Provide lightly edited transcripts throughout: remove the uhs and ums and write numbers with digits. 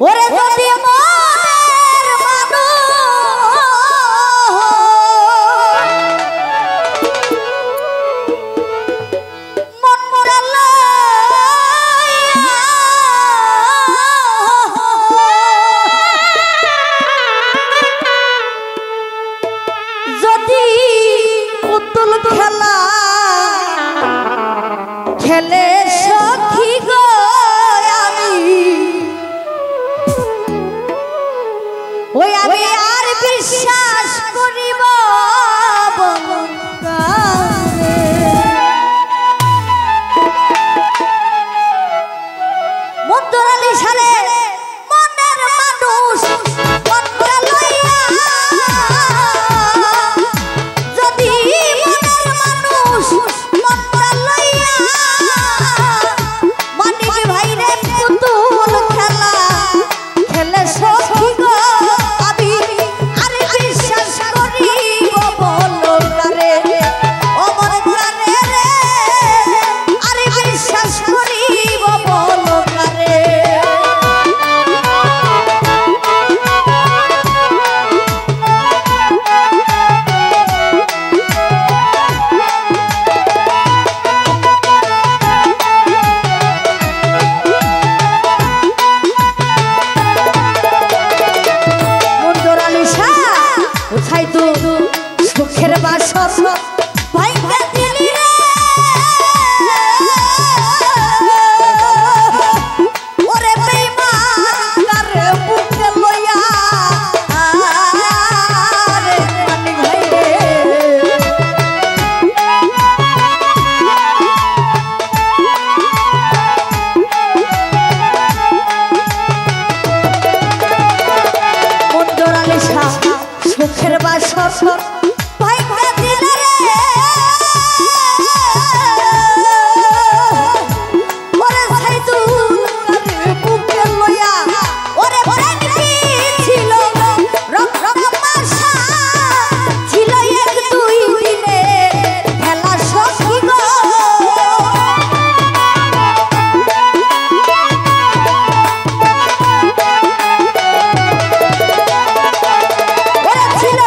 ওরে যদি মনের মন মোরালো যদি পুতুল খেলা খেলে সখী গো ওই আমি আর বিশ্বাস করিব মন্তরালি সালে মনের মানুষ মনটা লইয়া যদি মনের মানুষ মনটা লইয়া মানিক ভাইরে পুতুল খেলা খেলে সখী গো সুখের বাসর ভাইঙ্গা দিলি রে ওরে বেঈমান কারে বুকে লইয়া রে মানিক ভাই রে মন্দরালি শাহ সুখের বাসর ছিল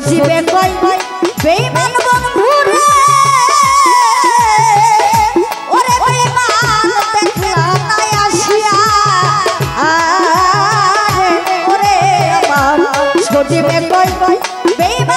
সজীবে কই বেঈমান বন্ধু রে ওরে বেঈমান দেখলাম না আসিয়া আরে ওরে আমার সজীবে কই বেঈমান